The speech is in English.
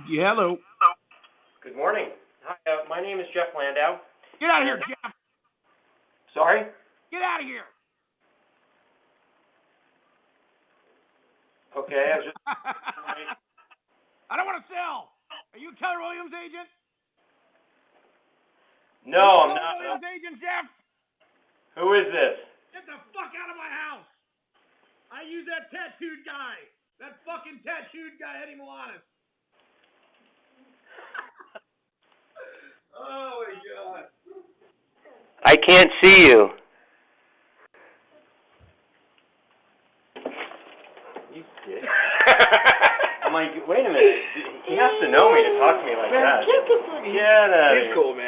Yeah, hello. Good morning. Hi, my name is Jeff Landau. Get out of here, Jeff. Sorry? Get out of here. Okay, I was just... I don't want to sell. Are you a Keller Williams agent? No, I'm Keller not. Williams agent, Jeff? Who is this? Get the fuck out of my house. I use that tattooed guy. That fucking tattooed guy, Eddy Milanes. Oh, my God. I can't see you. You dick. I'm like, wait a minute. He has to know me to talk to me like that. Get the fuck. Get out of here. He's cool, man.